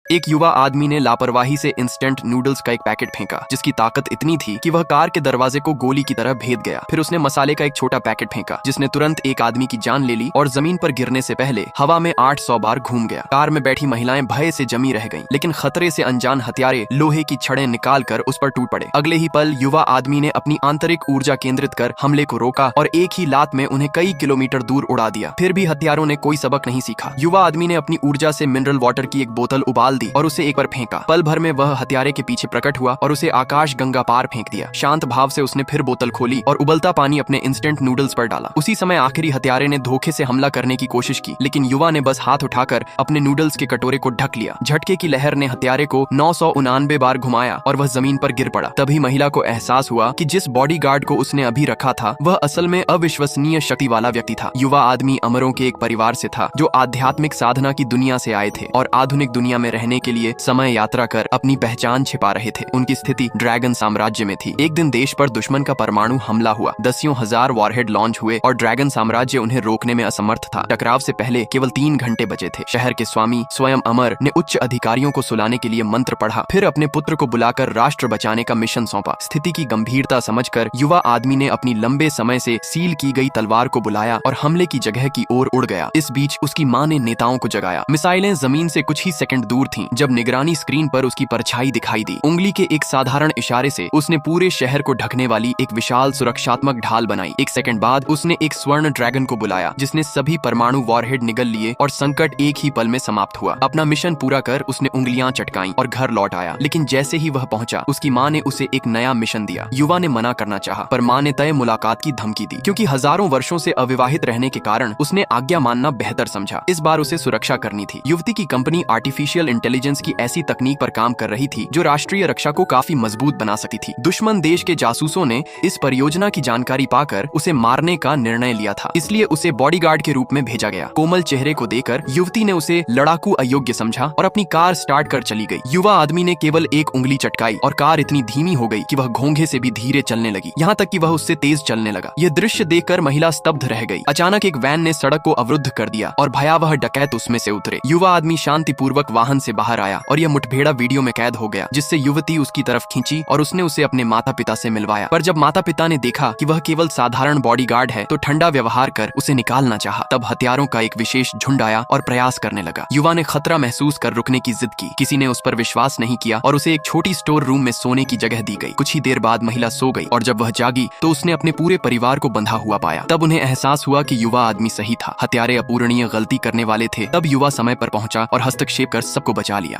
एक युवा आदमी ने लापरवाही से इंस्टेंट नूडल्स का एक पैकेट फेंका, जिसकी ताकत इतनी थी कि वह कार के दरवाजे को गोली की तरह भेद गया। फिर उसने मसाले का एक छोटा पैकेट फेंका, जिसने तुरंत एक आदमी की जान ले ली और जमीन पर गिरने से पहले हवा में 800 बार घूम गया। कार में बैठी महिलाएं भय से जमी रह गईं, लेकिन खतरे से अनजान हत्यारे लोहे की छड़ें निकाल कर उस पर टूट पड़े। अगले ही पल युवा आदमी ने अपनी आंतरिक ऊर्जा केंद्रित कर हमले को रोका और एक ही लात में उन्हें कई किलोमीटर दूर उड़ा दिया। फिर भी हत्यारों ने कोई सबक नहीं सीखा। युवा आदमी ने अपनी ऊर्जा से मिनरल वाटर की एक बोतल उबाल दी और उसे एक बार फेंका। पल भर में वह हत्यारे के पीछे प्रकट हुआ और उसे आकाश गंगा पार फेंक दिया। शांत भाव से उसने फिर बोतल खोली और उबलता पानी अपने इंस्टेंट नूडल्स पर डाला। उसी समय आखिरी हत्यारे ने धोखे से हमला करने की कोशिश की, लेकिन युवा ने बस हाथ उठाकर अपने नूडल्स के कटोरे को ढक लिया। झटके की लहर ने हत्यारे को 999 बार घुमाया और वह जमीन पर गिर पड़ा। तभी महिला को एहसास हुआ कि जिस बॉडीगार्ड को उसने अभी रखा था वह असल में अविश्वसनीय शक्ति वाला व्यक्ति था। युवा आदमी अमरों के एक परिवार से था जो आध्यात्मिक साधना की दुनिया से आए थे और आधुनिक दुनिया में रहने के लिए समय यात्रा कर अपनी पहचान छिपा रहे थे। उनकी स्थिति ड्रैगन साम्राज्य में थी। एक दिन देश पर दुश्मन का परमाणु हमला हुआ। दसियों हजार वॉरहेड लॉन्च हुए और ड्रैगन साम्राज्य उन्हें रोकने में असमर्थ था। टकराव से पहले केवल 3 घंटे बचे थे। शहर के स्वामी स्वयं अमर ने उच्च अधिकारियों को सुलाने के लिए मंत्र पढ़ा, फिर अपने पुत्र को बुलाकर राष्ट्र बचाने का मिशन सौंपा। स्थिति की गंभीरता समझकर युवा आदमी ने अपनी लंबे समय से सील की गई तलवार को बुलाया और हमले की जगह की ओर उड़ गया। इस बीच उसकी मां ने नेताओं को जगाया। मिसाइलें जमीन से कुछ ही सेकंड दूर थीं जब निगरानी स्क्रीन पर उसकी परछाई दिखाई दी। उंगली के एक साधारण इशारे से उसने पूरे शहर को ढकने वाली एक विशाल सुरक्षात्मक ढाल बनाई। एक सेकंड बाद उसने एक स्वर्ण ड्रैगन को बुलाया, जिसने सभी परमाणु वॉरहेड निगल लिए और संकट एक ही पल में समाप्त हुआ। अपना मिशन पूरा कर उसने उंगलियां चटकाईं और घर लौट आया, लेकिन जैसे ही वह पहुंचा उसकी मां ने उसे एक नया मिशन दिया। युवा ने मना करना चाहा, पर मां ने तय मुलाकात की धमकी दी, क्योंकि हजारों वर्षों से अविवाहित रहने के कारण उसने आज्ञा मानना बेहतर समझा। इस बार उसे सुरक्षा करनी थी। युवती की कंपनी आर्टिफिशियल इंटेलिजेंस की ऐसी तकनीक पर काम कर रही थी जो राष्ट्रीय रक्षा को काफी मजबूत बना सकती थी। दुश्मन देश के जासूसों ने इस परियोजना की जानकारी पाकर उसे मारने का निर्णय लिया था, इसलिए उसे बॉडीगार्ड के रूप में भेजा गया। कोमल चेहरे को देखकर युवती ने उसे लड़ाकू अयोग्य समझा और अपनी कार स्टार्ट कर चली गई। युवा आदमी ने केवल एक उंगली चटकाई और कार इतनी धीमी हो गई कि वह घोंघे से भी धीरे चलने लगी, यहाँ तक कि वह उससे तेज चलने लगा। यह दृश्य देखकर महिला स्तब्ध रह गई। अचानक एक वैन ने सड़क को अवरुद्ध कर दिया और भयावह डकैत उसमें से उतरे। युवा आदमी शांतिपूर्वक वाहन से बाहर आया और यह मुठभेड़ा वीडियो में कैद हो गया, जिससे युवती उसकी तरफ खींची और उसने उसे अपने माता पिता से मिलवाया। पर जब माता पिता ने देखा कि वह केवल साधारण बॉडीगार्ड है तो ठंडा व्यवहार कर उसे निकालना चाहा। तब हथियारों का एक विशेष झुंड आया और प्रयास करने लगा। युवा ने खतरा महसूस कर रुकने की जिद की। किसी ने उस पर विश्वास नहीं किया और उसे एक छोटी स्टोर रूम में सोने की जगह दी गई। कुछ ही देर बाद महिला सो गई और जब वह जागी तो उसने अपने पूरे परिवार को बंधा हुआ पाया। तब उन्हें एहसास हुआ कि युवा आदमी सही था। हत्यारे अपूरणीय गलती करने वाले थे। तब युवा समय पर पहुंचा और हस्तक्षेप कर सबको बचा लिया।